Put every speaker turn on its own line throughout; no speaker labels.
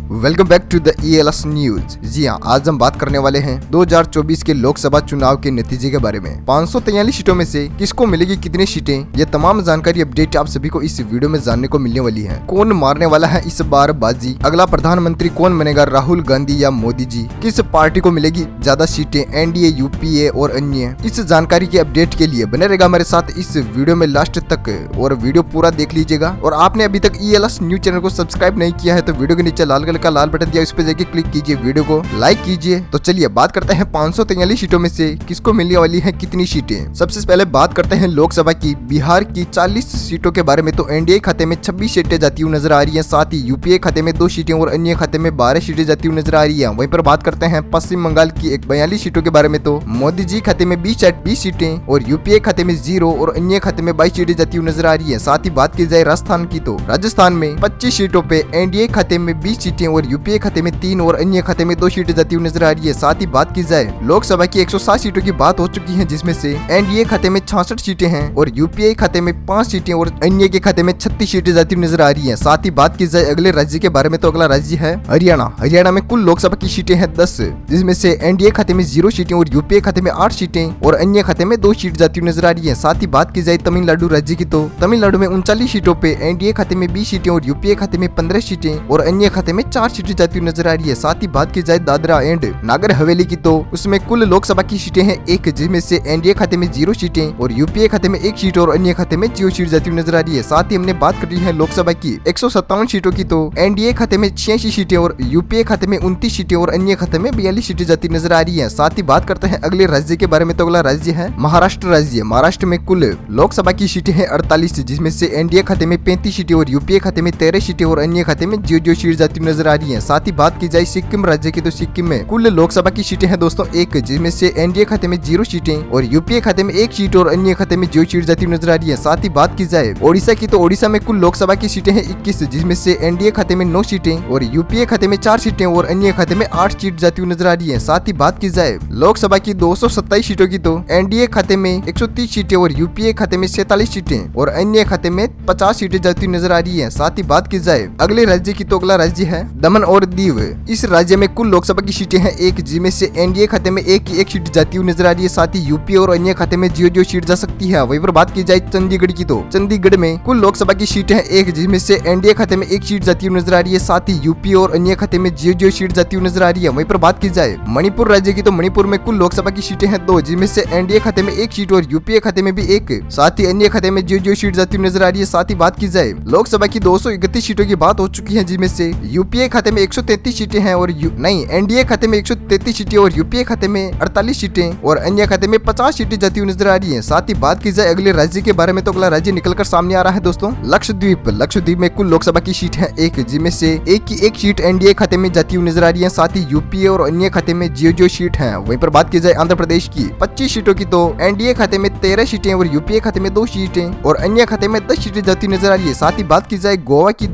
Welcome back to the ELS news. जी हाँ, आज हम बात करने वाले हैं 2024 के लोकसभा चुनाव के नतीजे के बारे में। 543 सीटों में से किसको मिलेगी कितनी सीटें, ये तमाम जानकारी अपडेट आप सभी को इस वीडियो में जानने को मिलने वाली है। कौन मारने वाला है इस बार बाजी, अगला प्रधानमंत्री कौन बनेगा, राहुल गांधी या मोदी जी, किस पार्टी को मिलेगी ज्यादा सीटें, NDA, UPA और अन्य। इस जानकारी के अपडेट के लिए बने रहेगा हमारे साथ इस वीडियो में लास्ट तक और वीडियो पूरा देख लीजिएगा। और आपने अभी तक ELS न्यूज चैनल को सब्सक्राइब नहीं किया है तो वीडियो के नीचे लाल कलर का लाल बटन दिया, उस पर जाके क्लिक कीजिए, वीडियो को लाइक कीजिए। तो चलिए बात करते हैं 543 सीटों में से किसको मिलने वाली है कितनी सीटें। सबसे पहले बात करते हैं लोकसभा की। बिहार की 40 सीटों के बारे में तो NDA खाते में 26 सीटें जाती हुई नजर आ रही है, साथ ही UPA खाते में 2 सीटें और अन्य खाते में 12 सीटें जाती हुई नजर आ रही है। वहीं पर बात करते हैं पश्चिम बंगाल की 42 सीटों के बारे में तो मोदी जी खाते में 20 सीटें और UPA खाते में 0 और अन्य खाते में 22 सीटें जाती हुई नजर आ रही है। साथ ही बात की जाए राजस्थान की तो राजस्थान में 25 सीटों पे NDA खाते में 20 सीटें और UPA खाते में 3 और अन्य खाते में 2 सीटें जाती हुई नजर आ रही है। साथ ही बात की जाए लोकसभा की 107 सीटों की बात हो चुकी है, जिसमें से NDA खाते में 66 सीटें हैं और UPA खाते में 5 सीटें और अन्य के खाते में 36 सीटें जाती हुई नजर आ रही है। साथ ही बात की जाए अगले राज्य के बारे में तो अगला राज्य है हरियाणा। हरियाणा में कुल लोकसभा की सीटें हैं 10, जिसमें से NDA खाते में 0 सीटें और UPA खाते में 8 सीटें और अन्य खाते में 2 सीट जाती हुई नजर आ रही है। साथ ही बात की जाए तमिलनाडु राज्य की तो तमिलनाडु में 39 सीटों पे NDA खाते में 20 सीटें और UPA खाते में 15 सीटें और अन्य खाते में 4 सीटें जाती हुई नजर आ रही है। साथ ही बात की जाए दादरा एंड नागर हवेली की तो उसमें कुल लोकसभा की सीटें हैं 1, जिसमें से NDA खाते में 0 सीटें और UPA खाते में 1 सीट और अन्य खाते में 0 सीट जाती हुई नजर आ रही है। साथ ही हमने बात कर रही है लोकसभा की 157 सीटों की तो NDA खाते में 86 सीटें और UPA खाते में 29 सीटें और अन्य खाते में 42 सीटें जाती नजर आ रही है। साथ ही बात करते हैं अगले राज्य के बारे में तो अगला राज्य है महाराष्ट्र राज्य। महाराष्ट्र में कुल लोकसभा की सीटें हैं 48, जिसमें से NDA खाते में 35 सीटें और UPA खाते में 13 सीटें और अन्य खाते में 0 सीट जाती नजर आ रही है। साथ ही बात की जाए सिक्किम राज्य की तो सिक्किम में कुल लोकसभा की सीटें हैं दोस्तों 1, जिसमें से NDA खाते में 0 सीटें और UPA खाते में 1 सीट और अन्य खाते में 0 सीट जाती नजर आ रही है। साथ ही बात की जाए ओडिशा की तो ओडिशा में कुल लोकसभा की सीटें हैं 21, जिसमें से NDA खाते में 9 सीटें और UPA खाते में 4 सीटें और अन्य खाते में 8 सीट जाती हुई नजर आ रही है। साथ ही बात की जाए लोकसभा की 227 सीटों की तो NDA खाते में 130 सीटें और UPA खाते में 47 सीटें और अन्य खाते में 50 सीटें जाती हुई नजर आ रही है। साथ ही बात की जाए अगले राज्य की तो अगला राज्य है दमन और दीव। इस राज्य में कुल लोकसभा की सीटें हैं 1, जिसमें से NDA खाते में 1 सीट जाती हुई नजर आ रही है। साथ ही UPA और अन्य खाते में 0 सीट जा सकती है। वहीं पर बात की जाए चंडीगढ़ की तो चंडीगढ़ में कुल लोकसभा की सीटें हैं 1, जिसमें से NDA खाते में 1 सीट जाती हुई नजर आ रही है। साथ ही UPA और अन्य खाते में 0 सीट जाती हुई नजर आ रही है। वहीं पर बात की जाए मणिपुर राज्य की तो मणिपुर में कुल लोकसभा की सीटें हैं 2, जिसमें से NDA खाते में 1 सीट और UPA खाते में भी 1, साथ ही अन्य खाते में 0 सीट जाती हुई नजर आ रही है। साथ ही बात की जाए लोकसभा की 231 सीटों की बात हो चुकी है, जिसमें से UPA खाते में 133 सीटें हैं और NDA खाते में 133 सीटें और UPA खाते में 48 सीटें और अन्य खाते में 50 सीटें जाती हुई नजर आ रही है। साथ ही बात की जाए अगले राज्य के बारे में तो अगला राज्य निकलकर सामने आ रहा है दोस्तों लक्षद्वीप। लक्षद्वीप में कुल लोकसभा की सीट है 1, जिसमें से 1 सीट NDA खाते में जाती हुई नजर आ रही है। साथ ही UPA और अन्य खाते में 0 सीट है। वहीं पर बात की जाए आंध्र प्रदेश की 25 सीटों की तो NDA खाते में 13 सीटें और UPA खाते में 2 सीटें और अन्य खाते में 10 सीटें जाती नजर आ रही है। साथ ही बात की जाए गोवा की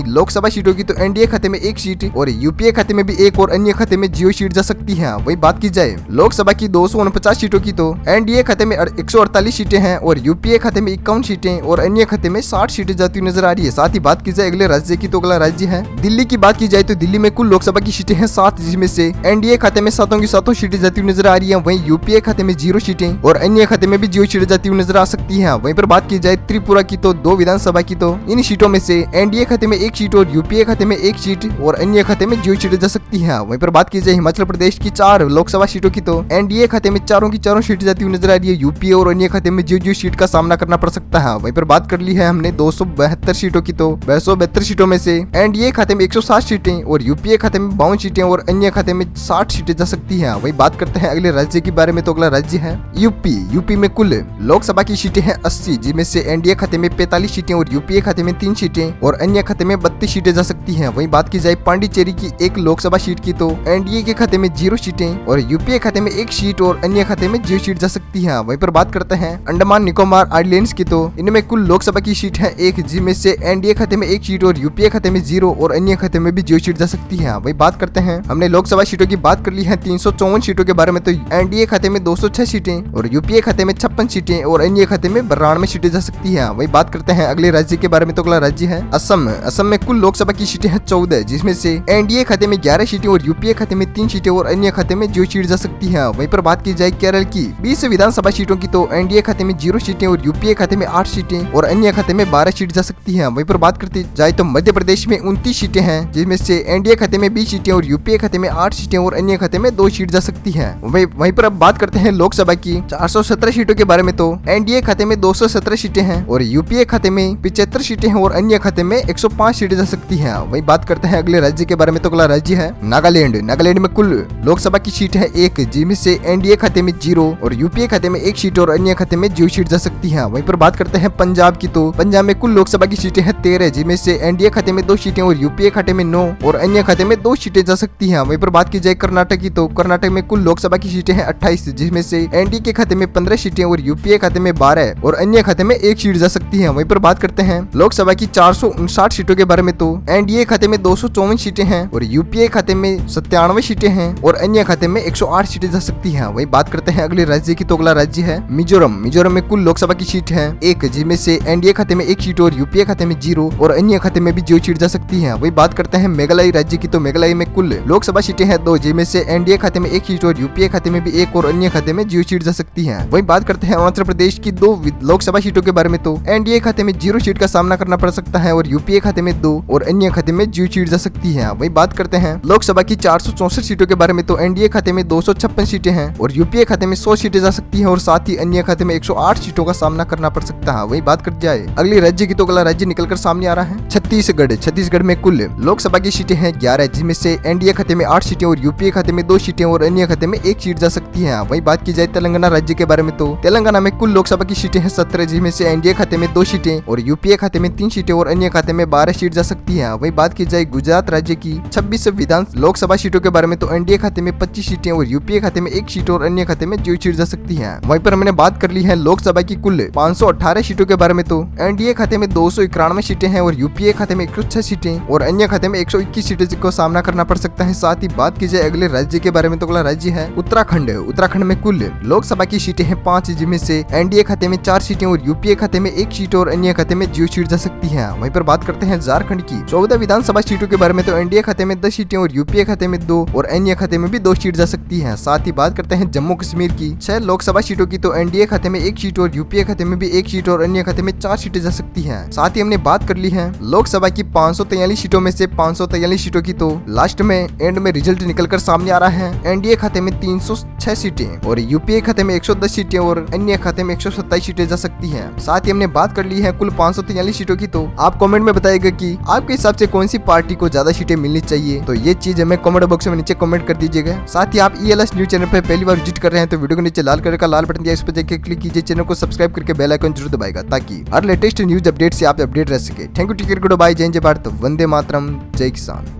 लोकसभा सीटों की तो NDA खाते में 1 सीट और UPA खाते में भी 1 और अन्य खाते में 0 सीट जा सकती है। वहीं बात की जाए लोकसभा की 249 सीटों की तो NDA खाते में 148 सीटें हैं और UPA खाते में 51 सीटें और अन्य खाते में 60 सीटें जाती नजर आ रही है। साथ ही बात की जाए अगले राज्य की तो अगला राज्य है दिल्ली की। बात की जाए तो दिल्ली में कुल लोकसभा की सीटें हैं 7, जिसमें से NDA खाते में 7 की 7 सीटें जाती हुई नजर आ रही है। वहीं UPA खाते में 0 सीटें और अन्य खाते में भी 0 सीटें जाती हुई नजर आ सकती है। वहीं पर बात की जाए त्रिपुरा की तो 2 विधानसभा की तो इन सीटों में से NDA खाते में 1 सीट और UPA खाते में 1 सीट और अन्य खाते में 0 सीटें जा सकती है। वहीं पर बात की जाए हिमाचल प्रदेश की 4 लोकसभा सीटों की तो NDA खाते में 4 की 4 सीटें जाती हुई नजर आ रही है। UPA और अन्य खाते में 0 सीट का सामना करना पड़ सकता है। वहीं पर बात कर ली है हमने 272 सीटों की तो 272 सीटों में से NDA खाते में 160 सीटें और UPA खाते में 52 सीटें और अन्य खाते में 60 सीटें जा सकती है। वही बात करते हैं अगले राज्य के बारे में तो अगला राज्य है यूपी में कुल लोकसभा की सीटें हैं 80, जिसमें से NDA खाते में 45 सीटें और UPA खाते में 3 सीटें और अन्य खाते में 32 सीटें जा सकती हैं। वहीं बात की जाए पांडिचेरी की 1 लोकसभा सीट की तो NDA के खाते में 0 सीटें और UPA खाते में 1 सीट और अन्य खाते में 0 सीट जा सकती है। वहीं पर बात करते हैं अंडमान निकोबार आइलैंड्स की तो इनमें कुल लोकसभा की सीट है 1, जिसमें से NDA खाते में 1 सीट और UPA खाते में 0 और अन्य खाते में भी 0 सीट जा सकती है। वही बात करते हैं हमने लोकसभा सीटों की बात कर ली है 354 सीटों के बारे में तो NDA खाते में 206 सीटें और UPA खाते में 56 सीटें और अन्य खाते में 92 सीटें जा सकती है। वही बात करते हैं अगले राज्य के बारे में तो अगला राज्य है असम। असम में कुल लोकसभा की सीटें हैं 14, जिसमें से एनडीए खाते में 11 सीटें और यूपीए खाते में 3 सीटें और अन्य खाते में 0 सीट जा सकती है। वहीं पर बात की जाए केरल की 20 विधानसभा सीटों की तो एनडीए खाते में 0 सीटें और यूपीए खाते में 8 सीटें और अन्य खाते में 12 सीट जा सकती है। वहीं पर बात करती जाए तो मध्य प्रदेश में 29 सीटें हैं, जिसमें से एनडीए खाते में 20 सीटें और यूपीए खाते में 8 सीटें और अन्य खाते में 2 सीट जा सकती है। वहीं पर अब बात करते हैं लोकसभा की 417 सीटों के बारे में तो एनडीए खाते में 217 सीटें हैं और यूपीए खाते में 75 सीटें हैं और अन्य खाते में 105 सीटें जा सकती हैं। वहीं बात करते हैं अगले राज्य के बारे में तो अगला राज्य है नागालैंड। नागालैंड में कुल लोकसभा की सीट है 1, जिसमें से एनडीए खाते में 0 और यूपीए खाते में 1 सीट और अन्य खाते में 0 सीट जा सकती है। वहीं पर बात करते हैं पंजाब की तो पंजाब में कुल लोकसभा की सीटें हैं 13, जिसमें से एनडीए खाते में 2 सीटें और यूपीए खाते में 9 और अन्य खाते में 2 सीटें जा सकती हैं। वहीं पर बात की जाए कर्नाटक की तो कर्नाटक में कुल लोकसभा की सीटें हैं 28, जिसमें से एनडीए के खाते में 15 सीटें और यूपीए खाते में 12 और अन्य खाते में 1 सीट जा सकती है। वहीं पर बात करते हैं लोकसभा की 459 सीटों के बारे में तो एनडीए खाते में 254 सीटें हैं और यूपीए खाते में 97 सीटें हैं और अन्य खाते में 108 सीटें जा सकती हैं। वहीं बात करते हैं अगले राज्य की तो अगला राज्य है मिजोरम। मिजोरम में कुल लोकसभा की सीट है 1, जिसमें से एनडीए खाते में 1 सीट और यूपीए खाते में 0 और अन्य खाते में भी 0 सीट जा सकती है। वहीं बात करते हैं मेघालय राज्य की तो मेघालय में कुल लोकसभा सीटें हैं 2, जिसमें से एनडीए खाते में 1 सीट और यूपीए खाते में भी 1 और अन्य खाते में 0 सीट जा सकती है। वहीं बात करते हैं अरुणाचल प्रदेश की 2 लोकसभा सीटों के बारे में तो एनडीए खाते में 0 सीट का सामना करना पड़ सकता है और यूपीए खाते में 2 और अन्य खाते में 0 सीट जा सकती है। वहीं बात करते हैं लोकसभा की 464 सीटों के बारे में तो एनडीए खाते में 256 सीटें हैं और यूपीए खाते में 100 सीटें जा सकती हैं और साथ ही अन्य खाते में 108 सीटों का सामना करना पड़ सकता है। वहीं बात कर जाए अगले राज्य की तो अगला राज्य निकलकर सामने आ रहा है छत्तीसगढ़। छत्तीसगढ़ में कुल लोकसभा की सीटें हैं 11, जिसमें से एनडीए खाते में 8 सीटें और यूपीए खाते में 2 सीटें और अन्य खाते में 1 सीट जा सकती है। वहीं बात की जाए तेलंगाना राज्य के बारे में तो तेलंगाना में कुल लोकसभा की सीटें हैं 17, जिसमें से एनडीए खाते में 2 सीटें और यूपीए खाते में 3 सीटें और अन्य खाते में 12 सीट जा सकती है। वहीं बात की जाए गुजरात राज्य की 26 विधान लोकसभा सीटों के बारे में तो एनडीए खाते में 25 सीटें और यूपीए खाते में 1 सीट और अन्य खाते में 0 सीट जा सकती है। वहीं पर हमने बात कर ली है लोकसभा की कुल 518 सीटों के बारे में तो एनडीए खाते में 291 सीटें हैं और यूपीए खाते में 106 सीटें और अन्य खाते में 121 सीटें को सामना करना पड़ सकता है। साथ ही बात की जाए अगले राज्य के बारे में तो अगला राज्य है उत्तराखंड। उत्तराखंड में कुल लोकसभा की सीटें हैं 5, जिनमें से एनडीए खाते में 4 सीटें और यूपीए खाते में 1 सीट और अन्य खाते में 0 सीट जा सकती है। वहीं पर बात करते हैं झारखंड की 14 विधानसभा सीटों के बारे में तो एनडीए खाते में 10 सीटें और यूपीए खाते में 2 और अन्य खाते में भी 2 सीट जा सकती है। साथ ही बात करते हैं जम्मू कश्मीर की 6 लोकसभा सीटों की तो एनडीए खाते में 1 सीट और यूपीए खाते में भी 1 सीट और अन्य खाते में 4 सीटें जा सकती है। साथ ही हमने बात कर ली है लोकसभा की 543 सीटों में से 543 सीटों की तो लास्ट में एंड में रिजल्ट निकलकर सामने आ रहा है एनडीए खाते में 306 सीटें और यूपीए खाते में 110 सीटें और अन्य खाते में 127 सीटें जा सकती हैं। साथ ही हमने बात कर ली है कुल 543 सीटों की तो आप कमेंट में बताइएगा कि आपके हिसाब से कौन सी पार्टी को ज्यादा सीटें मिलनी चाहिए, तो ये चीज हमें कमेंट बॉक्स में नीचे कमेंट कर दीजिएगा। साथ ही आप ELS न्यूज चैनल पर पहली बार विजिट कर रहे हैं तो वीडियो के नीचे लाल कलर का लाल बटन दिया, इस पर जाकर क्लिक कीजिए, चैनल को सब्सक्राइब करके बेल आइकन जरूर दबाएगा ताकि हर लेटेस्ट न्यूज अपडेट से आप अपडेट रह सके। Thank you, take care, good bye, जय हिंद, जय भारत, वंदे मातरम, जय किसान।